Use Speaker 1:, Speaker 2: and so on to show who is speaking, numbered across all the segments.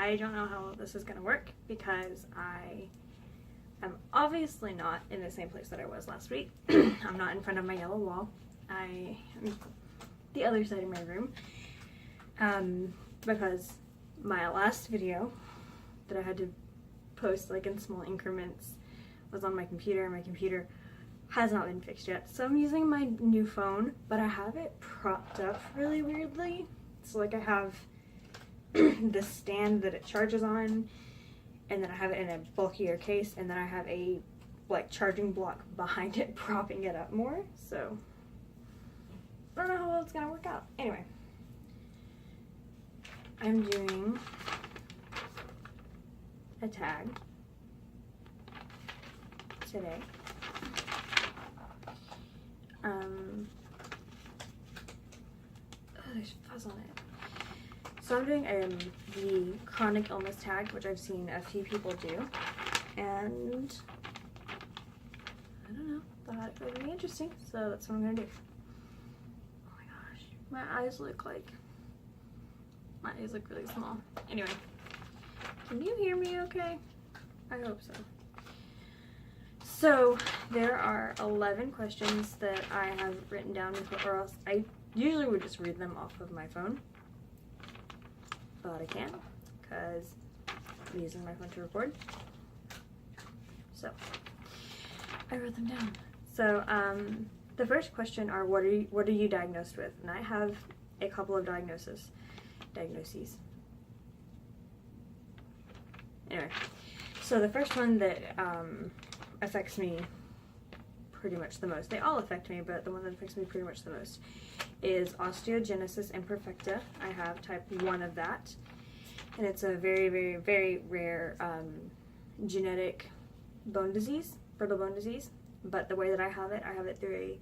Speaker 1: I don't know how this is going to work because I am obviously not in the same place that I was last week. I'm not in front of my yellow wall. I am the other side of my room because my last video that I had to post like in small increments was on my computer, and my computer has not been fixed yet. So I'm using my new phone, but I have it propped up really weirdly. So like I have the stand that it charges on, and then I have it in a bulkier case, and then I have a like charging block behind it propping it up more. So I don't know how well it's gonna work out. Anyway, I'm doing a tag today. Oh, there's fuzz on it. So I'm doing the chronic illness tag, which I've seen a few people do, and I don't know, thought it would be interesting, so that's what I'm gonna do. Oh my gosh, my eyes look really small. Anyway, can you hear me okay? I hope so. So there are 11 questions that I have written down before, or else I usually would just read them off of my phone. But I can't because I'm using my phone to record. So I wrote them down. So the first question are what are you diagnosed with? And I have a couple of diagnoses. Anyway, so the first one that affects me pretty much the most, they all affect me, but the one that affects me pretty much the most is osteogenesis imperfecta. I have type 1 of that, and it's a very, very, very rare genetic bone disease, brittle bone disease, but the way that I have it through a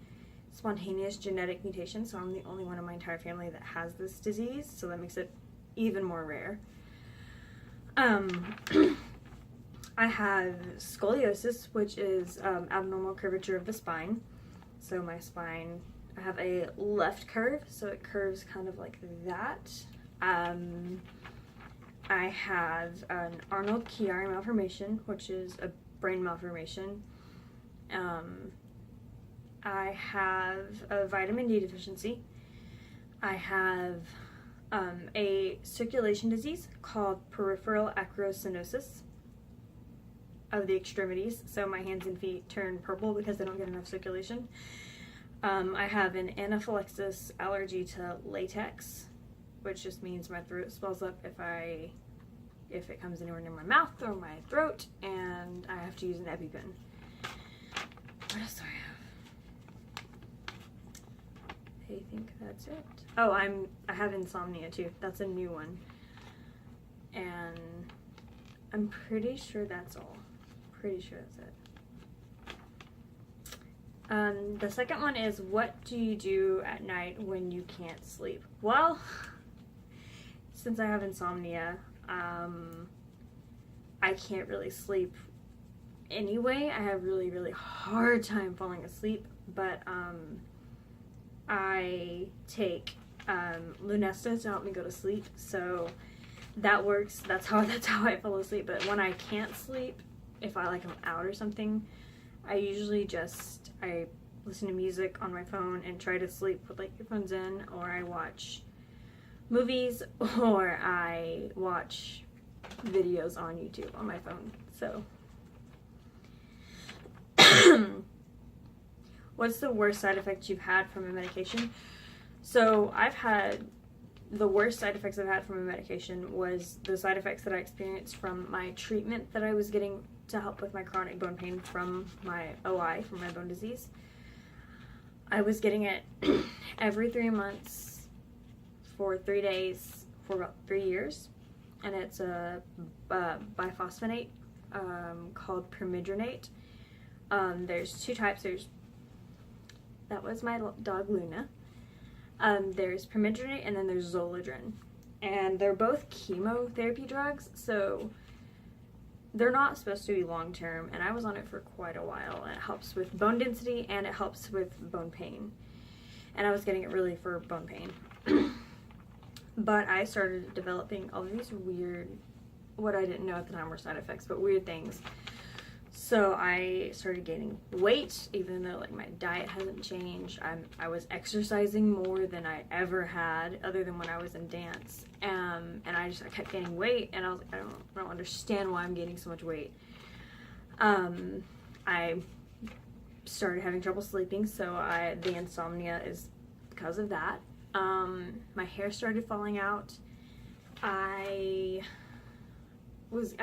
Speaker 1: spontaneous genetic mutation, so I'm the only one in my entire family that has this disease, so that makes it even more rare. I have scoliosis, which is abnormal curvature of the spine. So my spine, I have a left curve, so it curves kind of like that. I have an Arnold-Chiari malformation, which is a brain malformation. I have a vitamin D deficiency. I have a circulation disease called peripheral acrostenosis of the extremities, so my hands and feet turn purple because they don't get enough circulation. I have an anaphylaxis allergy to latex, which just means my throat swells up if it comes anywhere near my mouth or my throat, and I have to use an EpiPen. What else do I have? I think that's it. Oh, I have insomnia too. That's a new one, and I'm pretty sure that's all. Pretty sure that's it. The second one is, what do you do at night when you can't sleep? Well, since I have insomnia, I can't really sleep anyway. I have really, really hard time falling asleep, but I take Lunesta to help me go to sleep, so that works. That's how I fall asleep. But when I can't sleep, if I I'm out or something, I usually I listen to music on my phone and try to sleep with earphones in, or I watch movies, or I watch videos on YouTube on my phone. So what's the worst side effect you've had from a medication? So the worst side effects I've had from a medication was the side effects that I experienced from my treatment that I was getting to help with my chronic bone pain from my OI, from my bone disease. I was getting it every 3 months for 3 days for about 3 years, and it's a biphosphonate called permidronate. There's 2 types. That was my dog Luna. There's permidronate, and then there's Zolodrin, and they're both chemotherapy drugs, so they're not supposed to be long-term, and I was on it for quite a while, and it helps with bone density and it helps with bone pain, and I was getting it really for bone pain. But I started developing all these weird what I didn't know at the time were side effects, but weird things. So I started gaining weight, even though like my diet hasn't changed. I was exercising more than I ever had, other than when I was in dance. And I kept gaining weight, and I was like, I don't understand why I'm gaining so much weight. I started having trouble sleeping, so the insomnia is because of that. My hair started falling out. I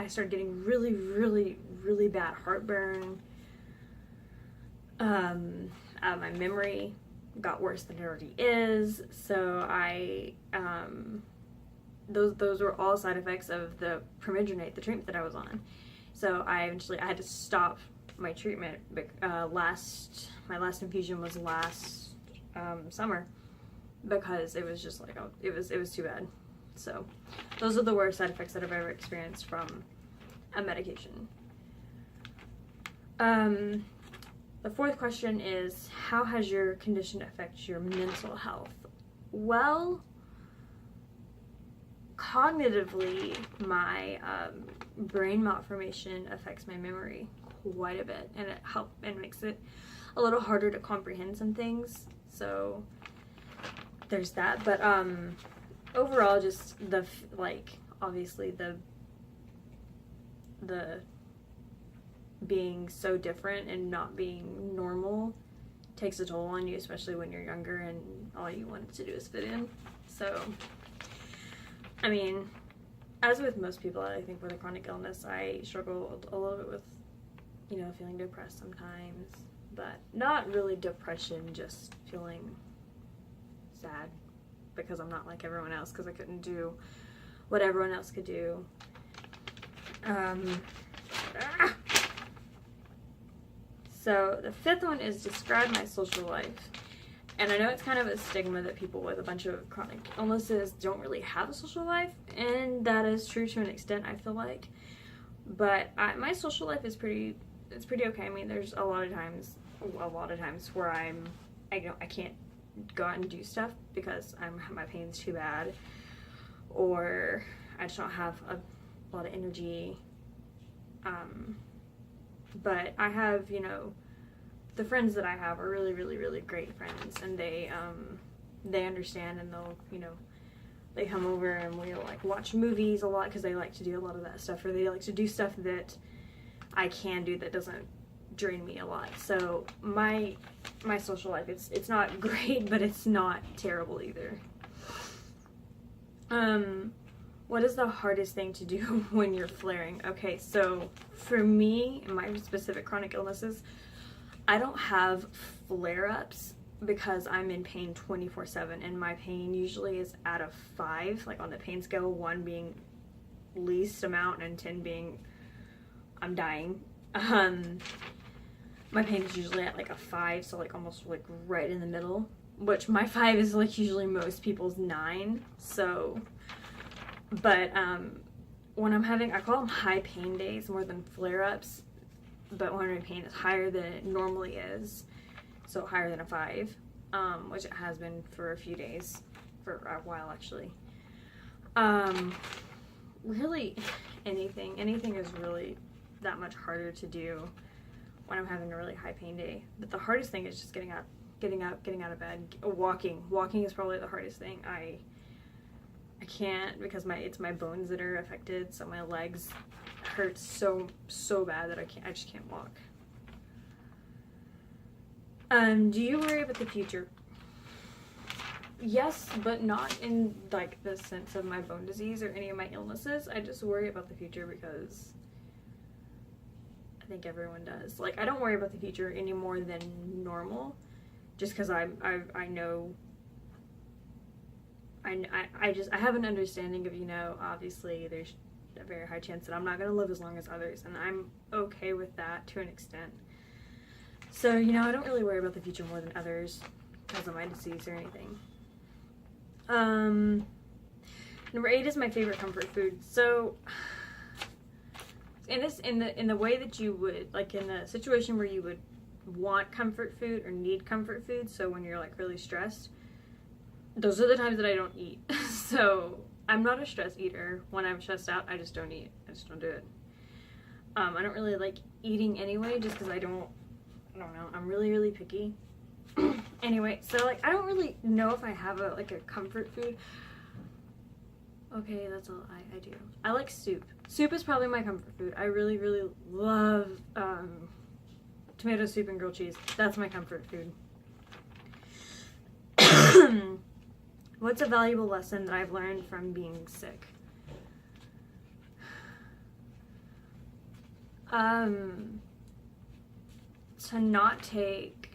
Speaker 1: started getting really, really, really bad heartburn. My memory got worse than it already is. So those were all side effects of the permethrin, the treatment that I was on. So I had to stop my treatment. My last infusion was last summer, because it was just like, it was too bad. So those are the worst side effects that I've ever experienced from a medication. The fourth question is, how has your condition affected your mental health? Well, cognitively, my brain malformation affects my memory quite a bit, and it makes it a little harder to comprehend some things. So there's that. But overall, just obviously the being so different and not being normal takes a toll on you, especially when you're younger and all you wanted to do is fit in. So, I mean, as with most people, I think with a chronic illness, I struggle a little bit with, feeling depressed sometimes, but not really depression, just feeling sad because I'm not like everyone else, because I couldn't do what everyone else could do. So the fifth one is, describe my social life. And I know it's kind of a stigma that people with a bunch of chronic illnesses don't really have a social life, and that is true to an extent, I feel like. But my social life is pretty okay. I mean, there's a lot of times where I can't go out and do stuff because my pain's too bad, or I just don't have a lot of energy. But I have, the friends that I have are really, really, really great friends, and they understand, and they'll, they come over and we'll like watch movies a lot, because they like to do a lot of that stuff, or they like to do stuff that I can do that doesn't drain me a lot. So my social life, it's not great, but it's not terrible either. What is the hardest thing to do when you're flaring? Okay, so for me, in my specific chronic illnesses, I don't have flare-ups because I'm in pain 24/7, and my pain usually is at a 5, like on the pain scale, 1 being least amount and 10 being I'm dying. My pain is usually at like a 5, so like almost like right in the middle, which my 5 is like usually most people's 9. So, but when I'm having, I call them high pain days more than flare-ups, but when my pain is higher than it normally is, so higher than a 5, which it has been for a few days, for a while actually. Really, anything is really that much harder to do when I'm having a really high pain day. But the hardest thing is just getting up, getting out of bed. Walking is probably the hardest thing. I can't, because it's my bones that are affected, so my legs hurt so bad that I just can't walk. Do you worry about the future? Yes, but not in like the sense of my bone disease or any of my illnesses. I just worry about the future because I think everyone does. Like, I don't worry about the future any more than normal, just because I know, I have an understanding of, obviously there's a very high chance that I'm not going to live as long as others, and I'm okay with that to an extent. So, I don't really worry about the future more than others because of my disease or anything. Number 8 is my favorite comfort food. So, in the way that you would, like in a situation where you would want comfort food or need comfort food, so when you're like really stressed, those are the times that I don't eat. So I'm not a stress eater. When I'm stressed out, I just don't eat. I just don't do it. I don't really like eating anyway, just because I don't know, I'm really, really picky. Anyway, so like, I don't really know if I have a comfort food. Okay, that's all I do. I like soup. Soup is probably my comfort food. I really, really love tomato soup and grilled cheese. That's my comfort food. What's a valuable lesson that I've learned from being sick? To not take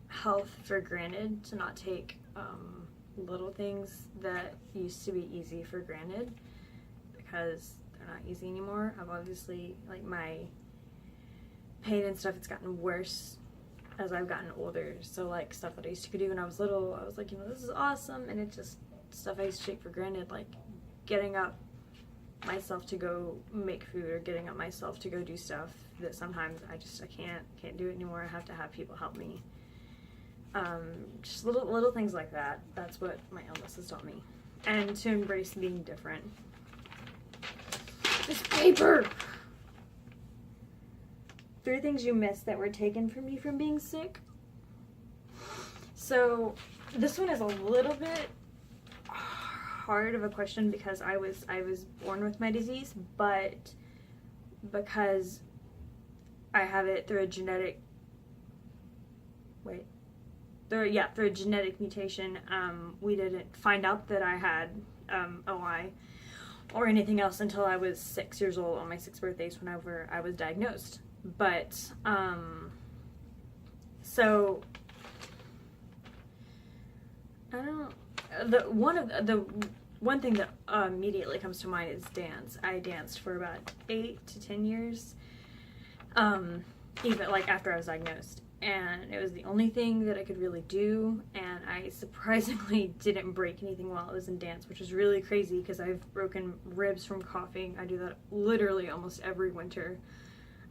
Speaker 1: health for granted, to not take little things that used to be easy for granted, because they're not easy anymore. I've obviously, like, my pain and stuff, it's gotten worse as I've gotten older. So like, stuff that I used to do when I was little, I was like, you know, this is awesome, and it's just stuff I used to take for granted, like getting up myself to go make food, or getting up myself to go do stuff that sometimes I can't do it anymore. I have to have people help me. Just little things like that. That's what my illness has taught me. And to embrace being different. This paper! 3 things you missed that were taken from you from being sick. So this one is a little bit hard of a question, because I was born with my disease, but because I have it through a genetic through a genetic mutation, we didn't find out that I had OI or anything else until I was 6 years old, on my 6th birthday, whenever I was diagnosed. But so I don't. The one thing that immediately comes to mind is dance. I danced for about 8 to 10 years, even like after I was diagnosed, and it was the only thing that I could really do. And I surprisingly didn't break anything while I was in dance, which was really crazy, because I've broken ribs from coughing. I do that literally almost every winter.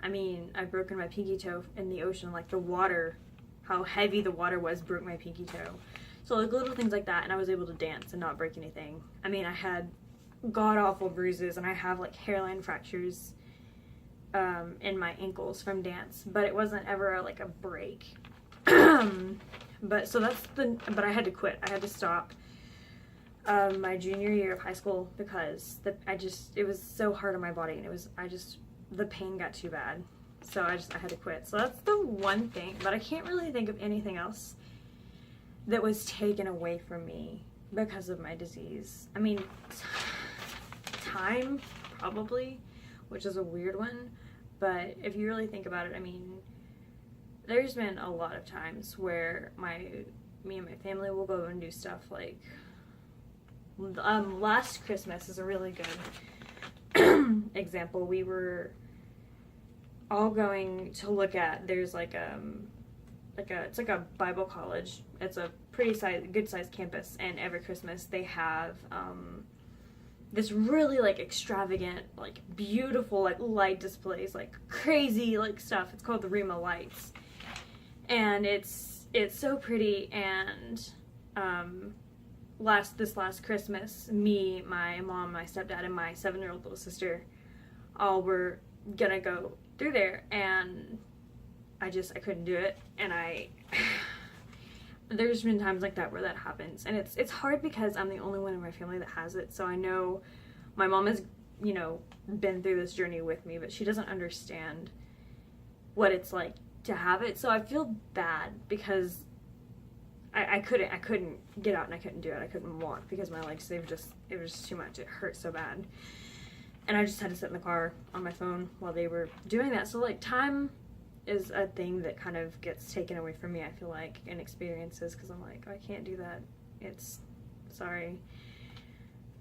Speaker 1: I mean, I've broken my pinky toe in the ocean. Like, the water, how heavy the water was, broke my pinky toe. So like little things like that, and I was able to dance and not break anything. I mean, I had god-awful bruises, and I have like hairline fractures in my ankles from dance, but it wasn't ever like a break. But I had to quit. I had to stop my junior year of high school, because it was so hard on my body, and the pain got too bad. So I had to quit. So that's the one thing, but I can't really think of anything else that was taken away from me because of my disease. I mean, time, probably, which is a weird one, but if you really think about it, I mean, there's been a lot of times where me and my family will go and do stuff like, last Christmas is a really good example. We were all going to look at, there's it's like a Bible college. It's a good sized campus, and every Christmas they have this really like extravagant, like beautiful, like light displays, like crazy like stuff. It's called the Rima lights, and it's so pretty. And this last Christmas, me, my mom, my stepdad, and my 7-year-old little sister all were gonna go through there, and I couldn't do it. And there's been times like that where that happens, and it's hard because I'm the only one in my family that has it. So I know my mom has, you know, been through this journey with me, but she doesn't understand what it's like to have it. So I feel bad, because I couldn't get out, and I couldn't do it. I couldn't walk because my legs, it was just too much. It hurt so bad. And I just had to sit in the car on my phone while they were doing that. So like, time is a thing that kind of gets taken away from me, I feel like, in experiences, because I'm like, oh, I can't do that. Sorry.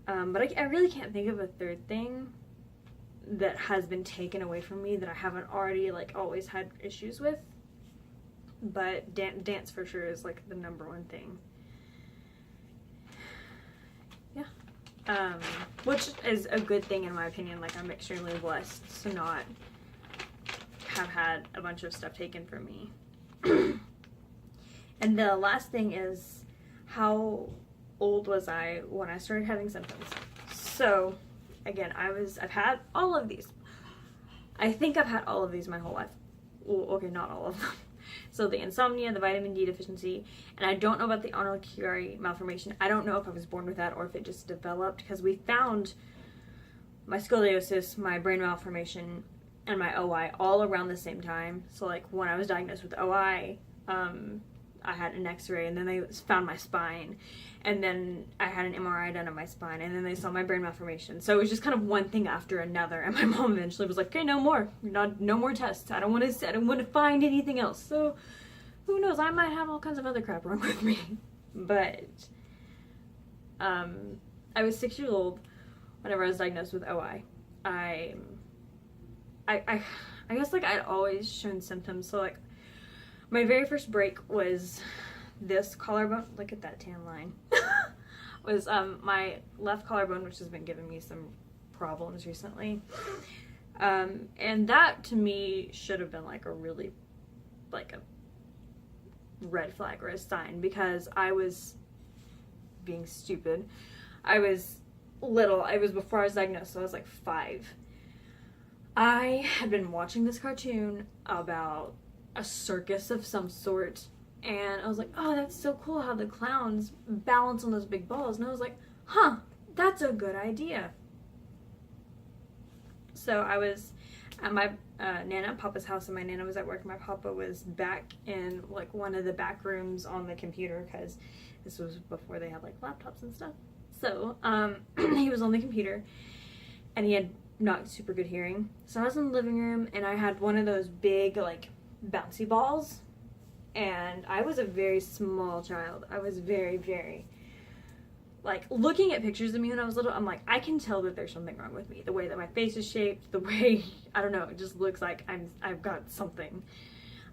Speaker 1: But I really can't think of a third thing that has been taken away from me that I haven't already like always had issues with. But dance for sure is like the number one thing. Yeah. Which is a good thing in my opinion. Like, I'm extremely blessed to not have had a bunch of stuff taken from me. And the last thing is, how old was I when I started having symptoms? So again, I've had all of these. I think I've had all of these my whole life. Well, okay, not all of them. So the insomnia, the vitamin D deficiency, and I don't know about the auricular malformation. I don't know if I was born with that or if it just developed, because we found my scoliosis, my brain malformation, and my OI all around the same time. So like when I was diagnosed with OI, I had an x-ray, and then they found my spine, and then I had an MRI done on my spine, and then they saw my brain malformation. So it was just kind of one thing after another, and my mom eventually was like, okay, no more tests. I don't want to find anything else. So who knows, I might have all kinds of other crap wrong with me. But I was 6 years old whenever I was diagnosed with OI. I guess like I'd always shown symptoms. So like my very first break was this collarbone. Look at that tan line. Was my left collarbone, which has been giving me some problems recently. And that to me should have been like a really like a red flag or a sign, because I was being stupid. I was little. I was before I was diagnosed, so I was like 5. I had been watching this cartoon about a circus of some sort, and I was like, oh, that's so cool how the clowns balance on those big balls. And I was like, huh, that's a good idea. So I was at my Nana and Papa's house, and my Nana was at work, and my Papa was back in like one of the back rooms on the computer, because this was before they had like laptops and stuff. So he was on the computer, and he had not super good hearing. So I was in the living room, and I had one of those big like bouncy balls, and I was a very small child. I was very, very, like, looking at pictures of me when I was little, I'm like, I can tell that there's something wrong with me. The way that my face is shaped, the way, I don't know, it just looks like I've got something.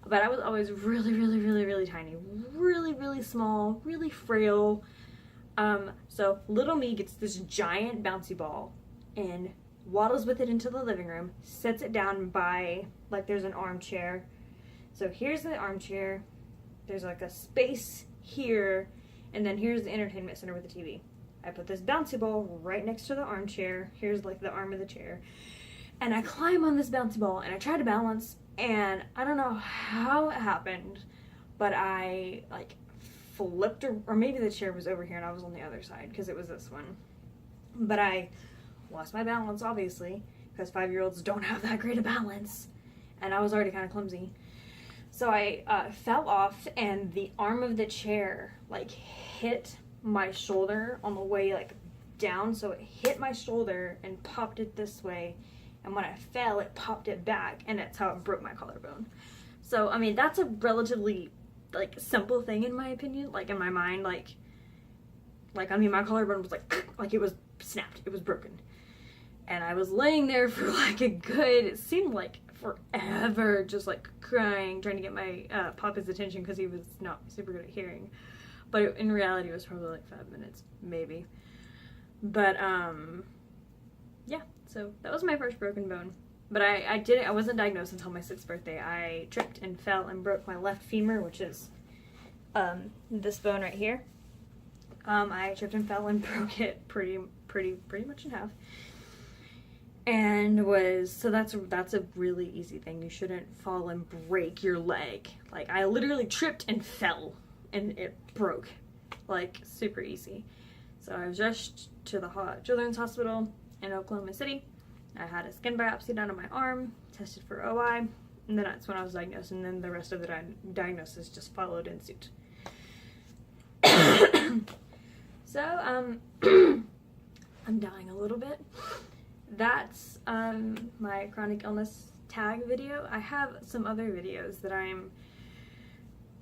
Speaker 1: But I was always really, really, really, really tiny, really, really small, really frail. So little me gets this giant bouncy ball and waddles with it into the living room, sets it down by, like, there's an armchair. So here's the armchair, there's like a space here, and then here's the entertainment center with the TV. I put this bouncy ball right next to the armchair. Here's like the arm of the chair. And I climb on this bouncy ball, and I try to balance, and I don't know how it happened, but I like flipped, or maybe the chair was over here and I was on the other side, because it was this one. But I lost my balance, obviously, because 5-year-olds don't have that great a balance, and I was already kind of clumsy. So I fell off, and the arm of the chair like hit my shoulder on the way like down. So it hit my shoulder and popped it this way, and when I fell, it popped it back, and that's how it broke my collarbone. So I mean, that's a relatively like simple thing in my opinion. Like in my mind, like I mean, my collarbone was like it was snapped, it was broken, and I was laying there for like a good, it seemed like forever, just like crying, trying to get my Papa's attention, because he was not super good at hearing. But in reality, it was probably like 5 minutes, maybe. But yeah, so that was my first broken bone. But I wasn't diagnosed until my 6th birthday. I tripped and fell and broke my left femur, which is this bone right here. I tripped and fell and broke it pretty much in half. And so that's a really easy thing. You shouldn't fall and break your leg. Like, I literally tripped and fell, and it broke. Like, super easy. So I was rushed to the Children's Hospital in Oklahoma City. I had a skin biopsy done on my arm, tested for OI, and then that's when I was diagnosed, and then the rest of the diagnosis just followed in suit. So, I'm dying a little bit. That's my chronic illness tag video. I have some other videos that I'm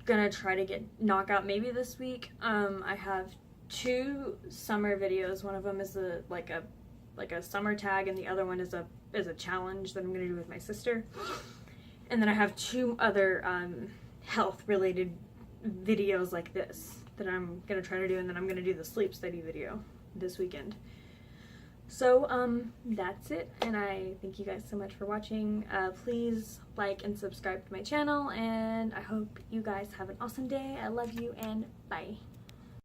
Speaker 1: gonna try to knock out maybe this week. I have 2 summer videos. One of them is like a summer tag, and the other one is a challenge that I'm gonna do with my sister. And then I have 2 other health related videos like this that I'm gonna try to do, and then I'm gonna do the sleep study video this weekend. So, that's it, and I thank you guys so much for watching. Please like and subscribe to my channel, and I hope you guys have an awesome day. I love you, and bye.